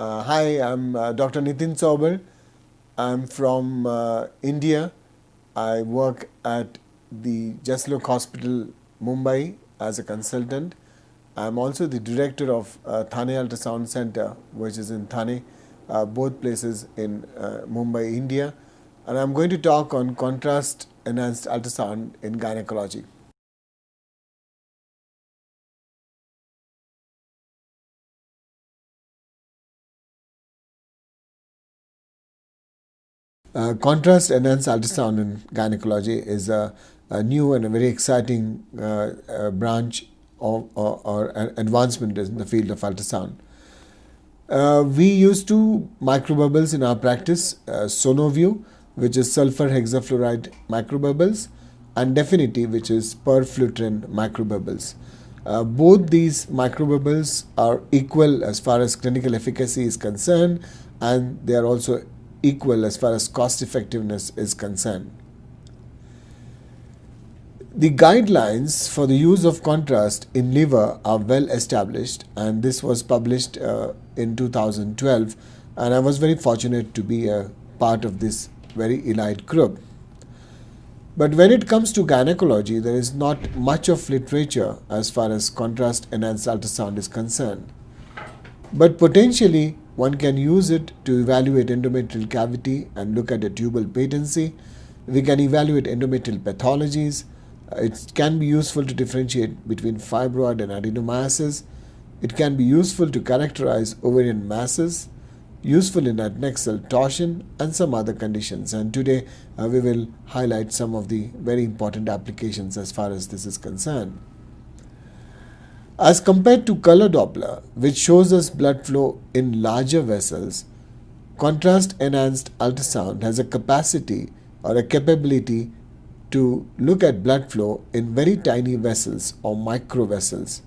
Hi, I'm Dr. Nitin Tubal. I'm from India. I work at the Jaslok Hospital, Mumbai as a consultant. I'm also the director of Thane Ultrasound Center, which is in Thane, both places in Mumbai, India. And I'm going to talk on contrast enhanced ultrasound in gynecology. Contrast enhanced ultrasound in gynecology is a new and a very exciting branch or an advancement in the field of ultrasound. We use two microbubbles in our practice, SonoVue, which is sulfur hexafluoride microbubbles, and Definity, which is perfluorine microbubbles. Both these microbubbles are equal as far as clinical efficacy is concerned, and they are also equal as far as cost effectiveness is concerned. The guidelines for the use of contrast in liver are well established, and this was published in 2012, and I was very fortunate to be a part of this very elite group. But when it comes to gynecology, there is not much of literature as far as contrast enhanced ultrasound is concerned. But potentially, one can use it to evaluate endometrial cavity and look at the tubal patency. We can evaluate endometrial pathologies. It can be useful to differentiate between fibroid and adenomyosis. It can be useful to characterize ovarian masses, useful in adnexal torsion and some other conditions. And today we will highlight some of the very important applications as far as this is concerned. As compared to color Doppler, which shows us blood flow in larger vessels, contrast-enhanced ultrasound has a capacity or a capability to look at blood flow in very tiny vessels or microvessels.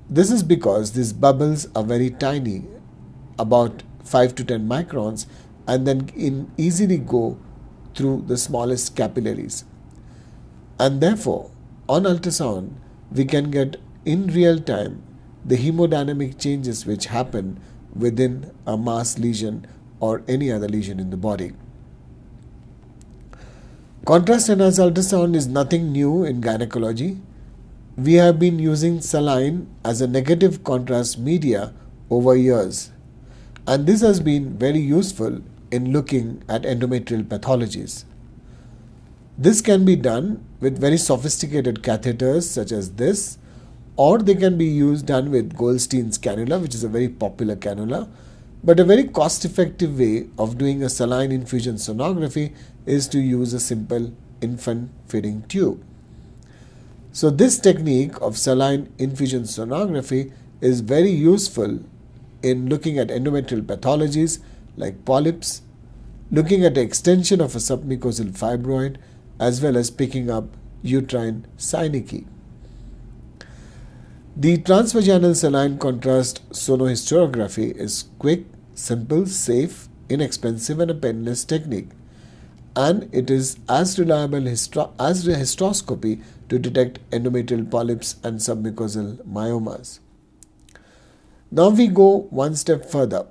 This is because these bubbles are very tiny, about 5 to 10 microns, and then easily go through the smallest capillaries. And therefore, on ultrasound, we can get in real time the hemodynamic changes which happen within a mass lesion or any other lesion in the body. Contrast enhanced ultrasound is nothing new in gynecology. We have been using saline as a negative contrast media over years, and this has been very useful in looking at endometrial pathologies. This can be done with very sophisticated catheters such as this, or they can be done with Goldstein's cannula, which is a very popular cannula. But a very cost-effective way of doing a saline infusion sonography is to use a simple infant feeding tube. So this technique of saline infusion sonography is very useful in looking at endometrial pathologies like polyps, looking at the extension of a submucosal fibroid, as well as picking up uterine synecdoche. The transvaginal saline contrast sonohysterography is quick, simple, safe, inexpensive, and a painless technique. And it is as reliable as hysteroscopy to detect endometrial polyps and submucosal myomas. Now we go one step further.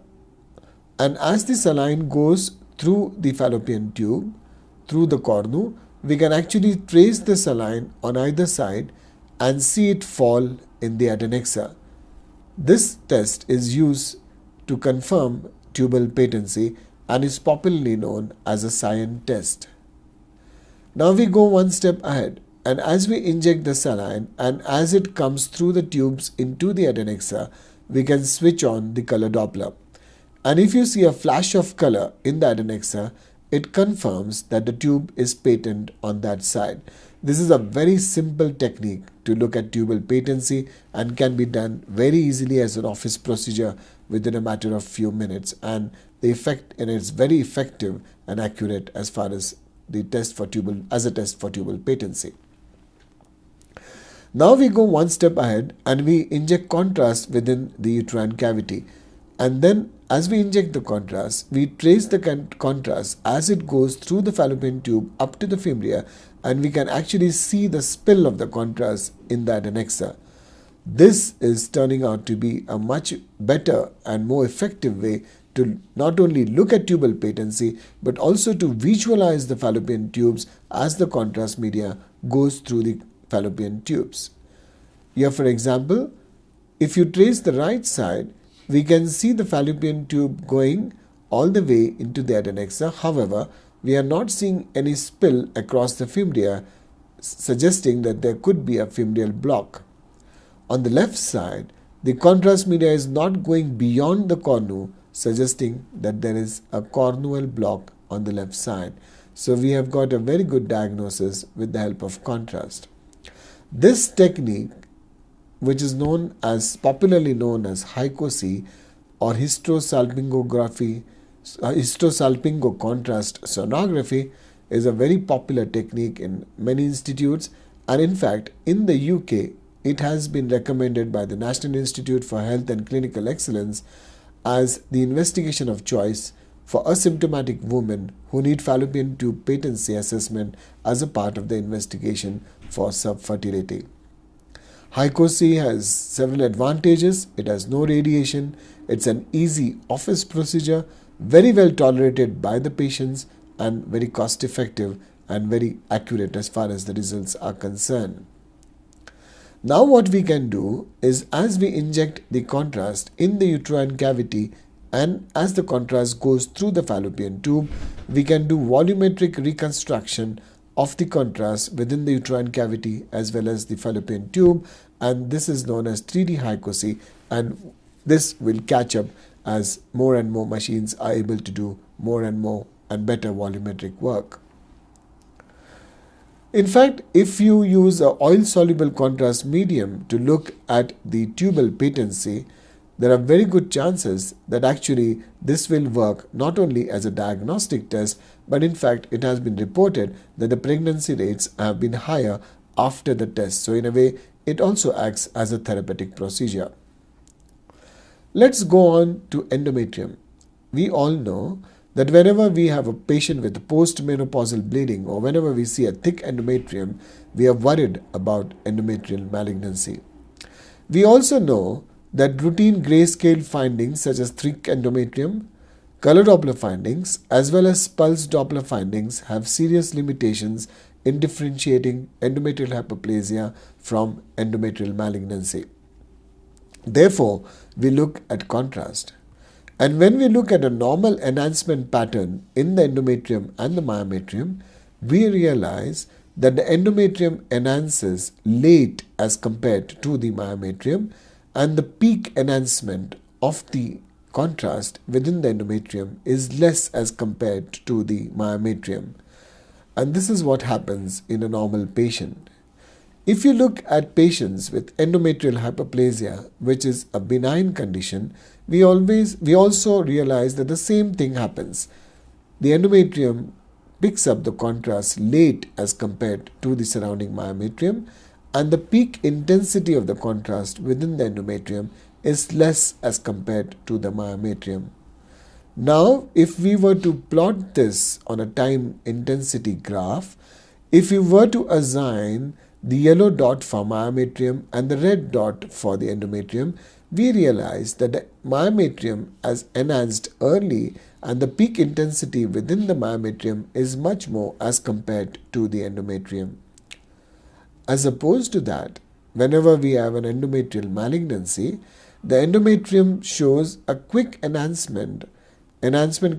And as the saline goes through the fallopian tube, through the cornu, we can actually trace the saline on either side and see it fall in the adnexa. This test is used to confirm tubal patency and is popularly known as a Cyan test. Now we go one step ahead, and as we inject the saline and as it comes through the tubes into the adnexa, we can switch on the color Doppler. And if you see a flash of color in the adnexa, it confirms that the tube is patent on that side. This is a very simple technique to look at tubal patency and can be done very easily as an office procedure within a matter of few minutes, and the effect is very effective and accurate as far as the test for tubal patency. Now we go one step ahead and we inject contrast within the uterine cavity, and then as we inject the contrast, we trace the contrast as it goes through the fallopian tube up to the femora, and we can actually see the spill of the contrast in the adnexa. This is turning out to be a much better and more effective way to not only look at tubal patency but also to visualize the fallopian tubes as the contrast media goes through the fallopian tubes. Here, for example, if you trace the right side, we can see the fallopian tube going all the way into the adnexa. However, we are not seeing any spill across the fimea, suggesting that there could be a femoral block. On the left side, the contrast media is not going beyond the cornu, suggesting that there is a cornual block on the left side. So we have got a very good diagnosis with the help of contrast. This technique, which is popularly known as HyCoSy or hysterosalpingography, hysterosalpingo contrast sonography, is a very popular technique in many institutes, and in fact in the UK it has been recommended by the National Institute for Health and Clinical Excellence as the investigation of choice for asymptomatic women who need fallopian tube patency assessment as a part of the investigation for subfertility. HyCoSy has several advantages. It has no radiation, it's an easy office procedure, very well tolerated by the patients, and very cost effective and very accurate as far as the results are concerned. Now what we can do is, as we inject the contrast in the uterine cavity and as the contrast goes through the fallopian tube, we can do volumetric reconstruction of the contrast within the uterine cavity as well as the fallopian tube, and this is known as 3D HyCoSy, and this will catch up as more and more machines are able to do more and more and better volumetric work. In fact, if you use an oil-soluble contrast medium to look at the tubal patency, there are very good chances that actually this will work not only as a diagnostic test, but in fact it has been reported that the pregnancy rates have been higher after the test. So in a way, it also acts as a therapeutic procedure. Let's go on to endometrium. We all know that whenever we have a patient with postmenopausal bleeding or whenever we see a thick endometrium, we are worried about endometrial malignancy. We also know that routine grayscale findings such as thick endometrium, color Doppler findings as well as pulse Doppler findings have serious limitations in differentiating endometrial hyperplasia from endometrial malignancy. Therefore, we look at contrast. And when we look at a normal enhancement pattern in the endometrium and the myometrium, we realize that the endometrium enhances late as compared to the myometrium, and the peak enhancement of the contrast within the endometrium is less as compared to the myometrium. And this is what happens in a normal patient. If you look at patients with endometrial hyperplasia, which is a benign condition, we also realize that the same thing happens. The endometrium picks up the contrast late as compared to the surrounding myometrium, and the peak intensity of the contrast within the endometrium is less as compared to the myometrium. Now, if we were to plot this on a time intensity graph, if we were to assign the yellow dot for myometrium and the red dot for the endometrium, we realize that the myometrium has enhanced early and the peak intensity within the myometrium is much more as compared to the endometrium. As opposed to that, whenever we have an endometrial malignancy, the endometrium shows a quick enhancement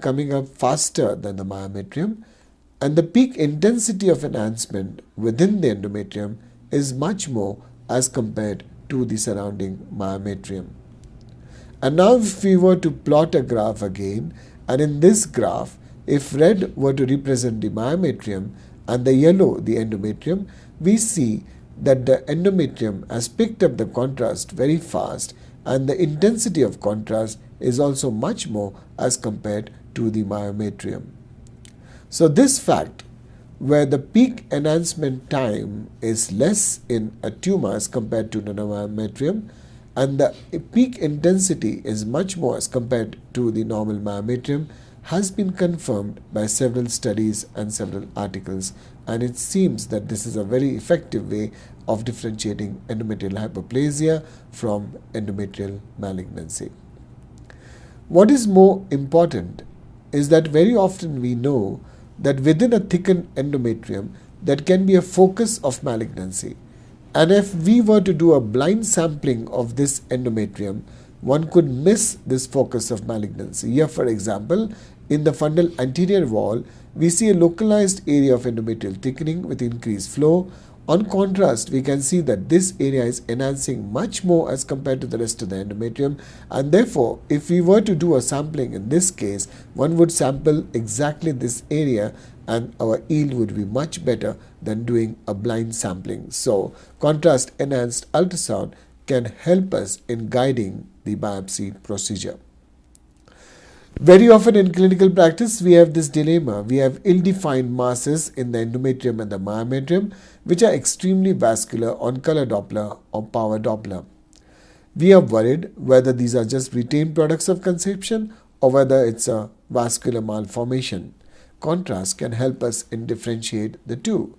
coming up faster than the myometrium, and the peak intensity of enhancement within the endometrium is much more as compared to the surrounding myometrium. And now if we were to plot a graph again, and in this graph, if red were to represent the myometrium and the yellow the endometrium, we see that the endometrium has picked up the contrast very fast, and the intensity of contrast is also much more as compared to the myometrium. So this fact, where the peak enhancement time is less in a tumor as compared to the myometrium, and the peak intensity is much more as compared to the normal myometrium, has been confirmed by several studies and several articles, and it seems that this is a very effective way of differentiating endometrial hyperplasia from endometrial malignancy. What is more important is that very often we know that within a thickened endometrium that can be a focus of malignancy. And if we were to do a blind sampling of this endometrium, one could miss this focus of malignancy. Here, for example, in the fundal anterior wall, we see a localized area of endometrial thickening with increased flow. On contrast, we can see that this area is enhancing much more as compared to the rest of the endometrium, and therefore, if we were to do a sampling in this case, one would sample exactly this area and our yield would be much better than doing a blind sampling. So, contrast enhanced ultrasound can help us in guiding the biopsy procedure. Very often in clinical practice, we have this dilemma. We have ill-defined masses in the endometrium and the myometrium, which are extremely vascular on color Doppler or power Doppler. We are worried whether these are just retained products of conception or whether it's a vascular malformation. Contrast can help us in differentiate the two.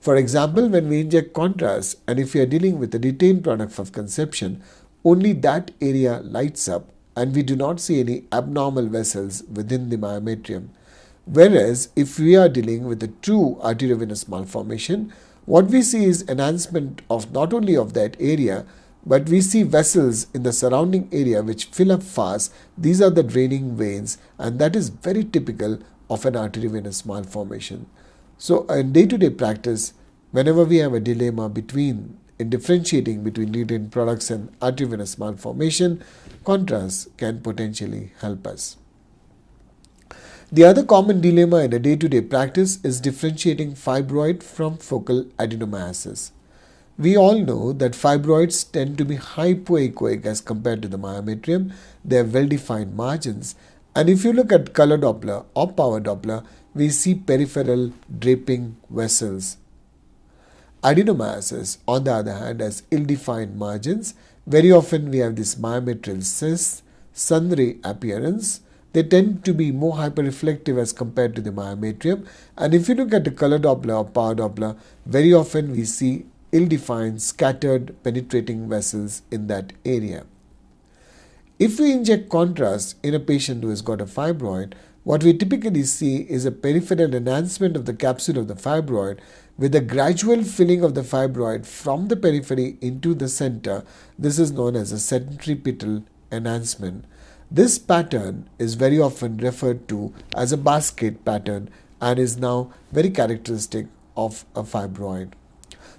For example, when we inject contrast and if we are dealing with a retained product of conception, only that area lights up and we do not see any abnormal vessels within the myometrium. Whereas if we are dealing with a true arteriovenous malformation, what we see is enhancement of not only of that area, but we see vessels in the surrounding area which fill up fast. These are the draining veins, and that is very typical of an arteriovenous malformation. So in day-to-day practice, whenever we have a dilemma in differentiating between retained products and arteriovenous malformation, contrast can potentially help us. The other common dilemma in a day-to-day practice is differentiating fibroid from focal adenomyosis. We all know that fibroids tend to be hypoechoic as compared to the myometrium. They have well-defined margins. And if you look at color Doppler or power Doppler, we see peripheral draping vessels. Adenomyosis, on the other hand, has ill-defined margins. Very often we have this myometrial cyst, sundry appearance. They tend to be more hyperreflective as compared to the myometrium. And if you look at the color Doppler or power Doppler, very often we see ill-defined, scattered, penetrating vessels in that area. If we inject contrast in a patient who has got a fibroid, what we typically see is a peripheral enhancement of the capsule of the fibroid with a gradual filling of the fibroid from the periphery into the center. This is known as a centripetal enhancement. This pattern is very often referred to as a basket pattern and is now very characteristic of a fibroid.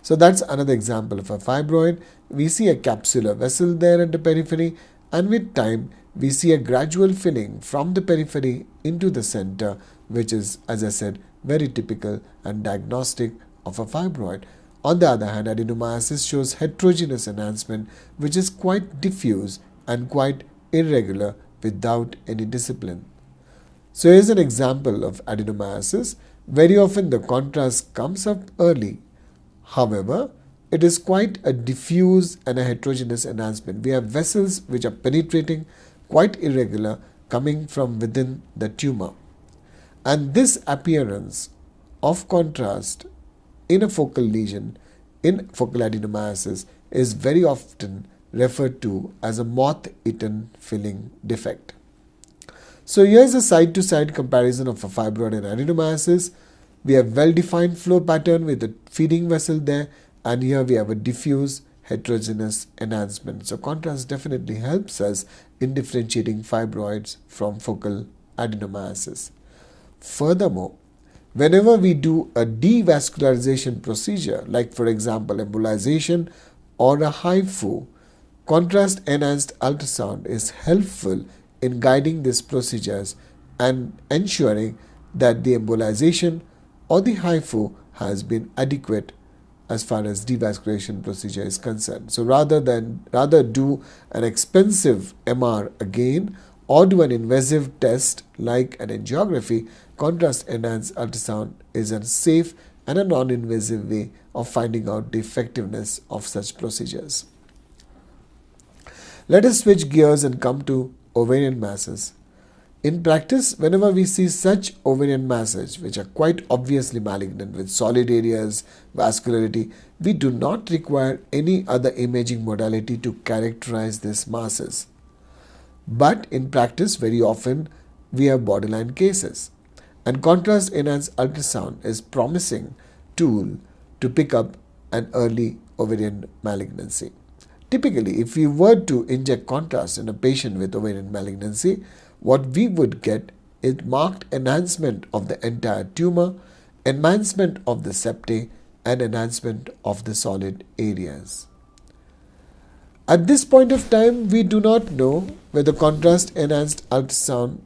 So that's another example of a fibroid. We see a capsular vessel there at the periphery, and with time we see a gradual filling from the periphery into the center, which is, as I said, very typical and diagnostic of a fibroid. On the other hand, adenomyosis shows heterogeneous enhancement, which is quite diffuse and quite irregular without any discipline. So here's an example of adenomyosis. Very often the contrast comes up early. However, it is quite a diffuse and a heterogeneous enhancement. We have vessels which are penetrating, quite irregular, coming from within the tumor. And this appearance of contrast in a focal lesion, in focal adenomyosis, is very often referred to as a moth-eaten filling defect. So here's a side-to-side comparison of a fibroid and adenomyosis. We have well-defined flow pattern with a feeding vessel there, and here we have a diffuse heterogeneous enhancement. So contrast definitely helps us in differentiating fibroids from focal adenomyosis. Furthermore, whenever we do a devascularization procedure, like for example embolisation or a HyCoSy, contrast enhanced ultrasound is helpful in guiding these procedures and ensuring that the embolisation or the HyCoSy has been adequate as far as devascularization procedure is concerned. So rather do an expensive MR again or do an invasive test like an angiography, contrast enhanced ultrasound is a safe and a non-invasive way of finding out the effectiveness of such procedures. Let us switch gears and come to ovarian masses. In practice, whenever we see such ovarian masses, which are quite obviously malignant with solid areas, vascularity, we do not require any other imaging modality to characterize these masses. But in practice, very often, we have borderline cases. And contrast-enhanced ultrasound is promising tool to pick up an early ovarian malignancy. Typically, if we were to inject contrast in a patient with ovarian malignancy, what we would get is marked enhancement of the entire tumor, enhancement of the septae, and enhancement of the solid areas. At this point of time, we do not know whether contrast-enhanced ultrasound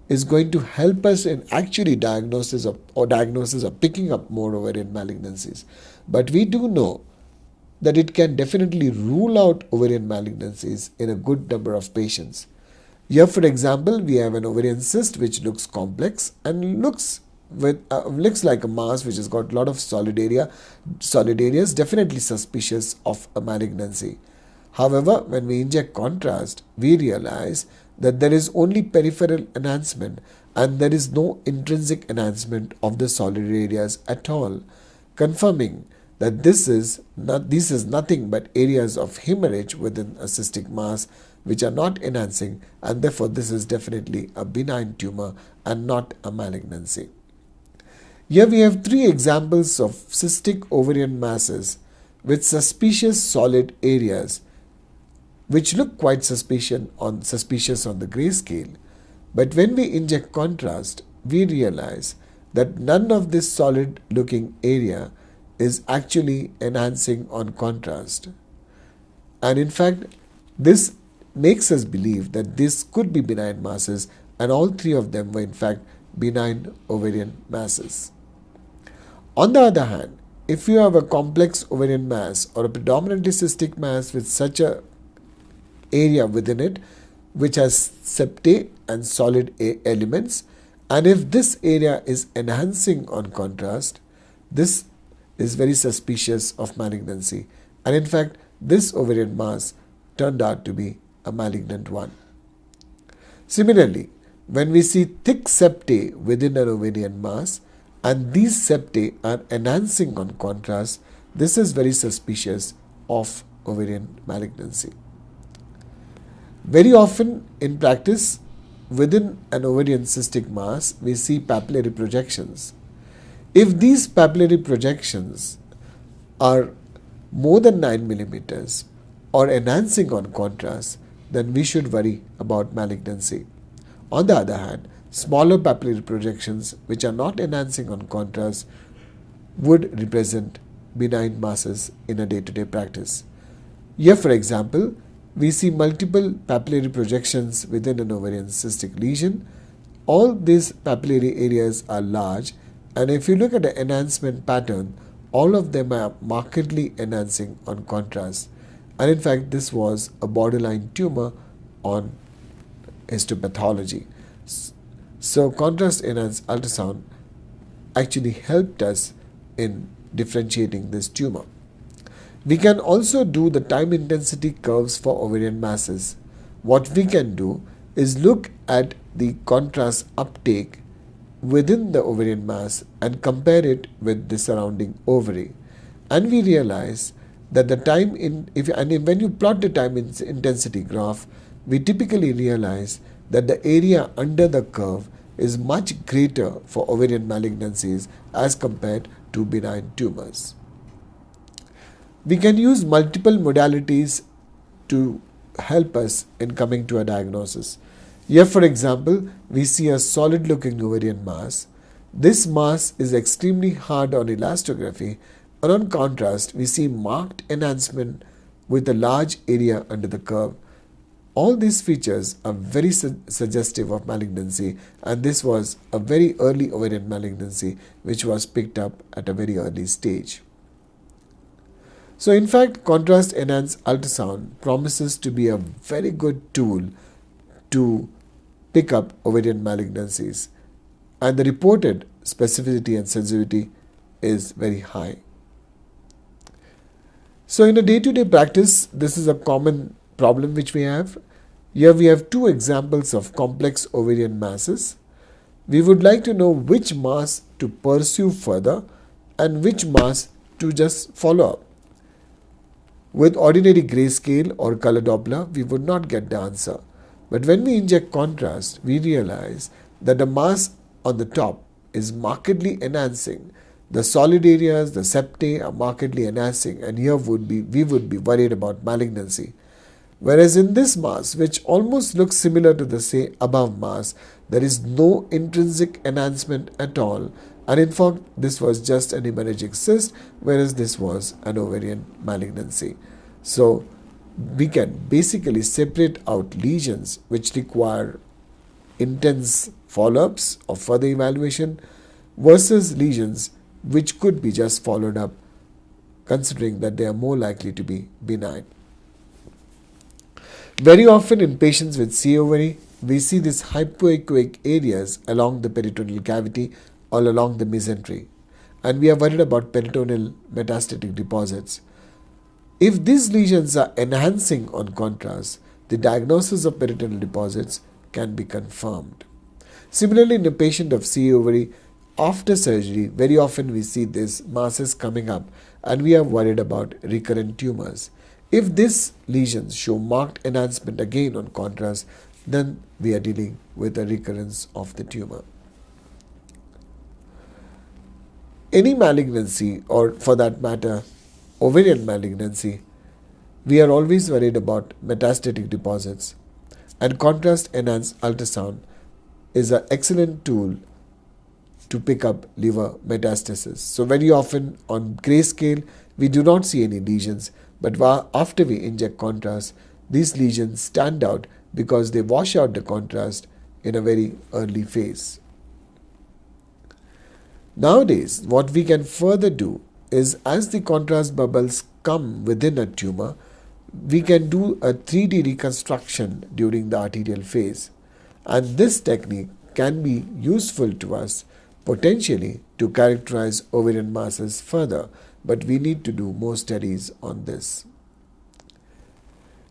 is going to help us in actually diagnosis of picking up more ovarian malignancies. But we do know that it can definitely rule out ovarian malignancies in a good number of patients. Here, for example, we have an ovarian cyst which looks complex and looks like a mass which has got a lot of solid areas, definitely suspicious of a malignancy. However, when we inject contrast, we realize that there is only peripheral enhancement and there is no intrinsic enhancement of the solid areas at all, confirming that this is nothing but areas of hemorrhage within a cystic mass which are not enhancing, and therefore this is definitely a benign tumor and not a malignancy. Here we have 3 examples of cystic ovarian masses with suspicious solid areas which look quite suspicious on the gray scale. But when we inject contrast, we realize that none of this solid looking area is actually enhancing on contrast. And in fact, this makes us believe that this could be benign masses, and all 3 of them were in fact benign ovarian masses. On the other hand, if you have a complex ovarian mass or a predominantly cystic mass with such a area within it which has septae and solid elements, and if this area is enhancing on contrast, this is very suspicious of malignancy, and in fact this ovarian mass turned out to be a malignant one. Similarly, when we see thick septae within an ovarian mass and these septae are enhancing on contrast, this is very suspicious of ovarian malignancy. Very often in practice, within an ovarian cystic mass, we see papillary projections. If these papillary projections are more than 9 millimeters or enhancing on contrast, then we should worry about malignancy. On the other hand, smaller papillary projections which are not enhancing on contrast would represent benign masses in a day-to-day practice. Here, for example, we see multiple papillary projections within an ovarian cystic lesion. All these papillary areas are large, and if you look at the enhancement pattern, all of them are markedly enhancing on contrast. And in fact, this was a borderline tumor on histopathology. So contrast-enhanced ultrasound actually helped us in differentiating this tumor. We can also do the time intensity curves for ovarian masses. What we can do is look at the contrast uptake within the ovarian mass and compare it with the surrounding ovary. And we realize that the time when you plot the time intensity graph, we typically realize that the area under the curve is much greater for ovarian malignancies as compared to benign tumors. We can use multiple modalities to help us in coming to a diagnosis. Here, for example, we see a solid-looking ovarian mass. This mass is extremely hard on elastography, and on contrast, we see marked enhancement with a large area under the curve. All these features are very suggestive of malignancy, and this was a very early ovarian malignancy which was picked up at a very early stage. So in fact, contrast-enhanced ultrasound promises to be a very good tool to pick up ovarian malignancies, and the reported specificity and sensitivity is very high. So in a day-to-day practice, this is a common problem which we have. Here we have two examples of complex ovarian masses. We would like to know which mass to pursue further and which mass to just follow up. With ordinary grayscale or color Doppler, we would not get the answer. But when we inject contrast, we realize that the mass on the top is markedly enhancing. The solid areas, the septae are markedly enhancing, and here we would be worried about malignancy. Whereas in this mass, which almost looks similar to the say above mass, there is no intrinsic enhancement at all, and in fact this was just an hemorrhagic cyst, whereas this was an ovarian malignancy. So we can basically separate out lesions which require intense follow-ups or further evaluation versus lesions which could be just followed up, considering that they are more likely to be benign. Very often in patients with C ovary, we see these hypoechoic areas along the peritoneal cavity or along the mesentery, and we are worried about peritoneal metastatic deposits. If these lesions are enhancing on contrast, the diagnosis of peritoneal deposits can be confirmed. Similarly, in a patient of C ovary, after surgery, very often we see these masses coming up and we are worried about recurrent tumors. If these lesions show marked enhancement again on contrast, then we are dealing with a recurrence of the tumor. Any malignancy, or for that matter, ovarian malignancy, we are always worried about metastatic deposits, and contrast enhanced ultrasound is an excellent tool to pick up liver metastasis. So very often on grayscale, we do not see any lesions, but after we inject contrast, these lesions stand out because they wash out the contrast in a very early phase. Nowadays, what we can further do is, as the contrast bubbles come within a tumor, we can do a 3D reconstruction during the arterial phase. And this technique can be useful to us potentially to characterize ovarian masses further, but we need to do more studies on this.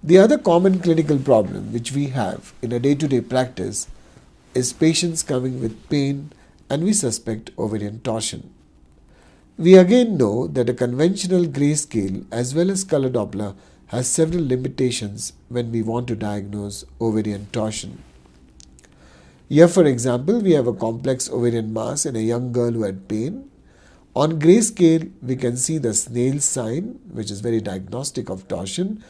The other common clinical problem which we have in a day-to-day practice is patients coming with pain and we suspect ovarian torsion. We again know that a conventional grayscale as well as color Doppler has several limitations when we want to diagnose ovarian torsion. Here, for example, we have a complex ovarian mass in a young girl who had pain. On grayscale, we can see the snail sign, which is very diagnostic of torsion.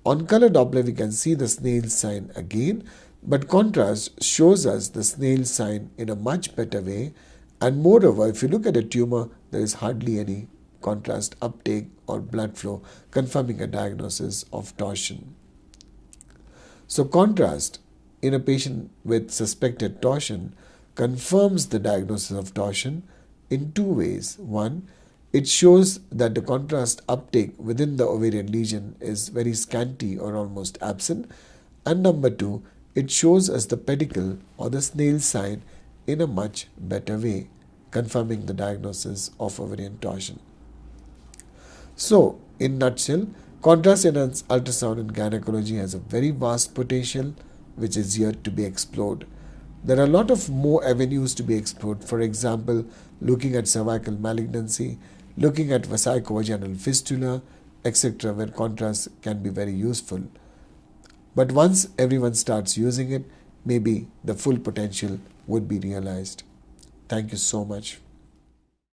On color Doppler, we can see the snail sign again, but contrast shows us the snail sign in a much better way. And moreover, if you look at a tumor, there is hardly any contrast uptake or blood flow, confirming a diagnosis of torsion. So contrast in a patient with suspected torsion confirms the diagnosis of torsion in two ways. One, it shows that the contrast uptake within the ovarian lesion is very scanty or almost absent. And number two, it shows us the pedicle or the snail sign in a much better way, confirming the diagnosis of ovarian torsion. So, in nutshell, contrast-enhanced ultrasound in gynecology has a very vast potential which is yet to be explored. There are a lot of more avenues to be explored. For example, looking at cervical malignancy, looking at vesicovaginal fistula, etc., where contrast can be very useful. But once everyone starts using it, maybe the full potential would be realized. Thank you so much.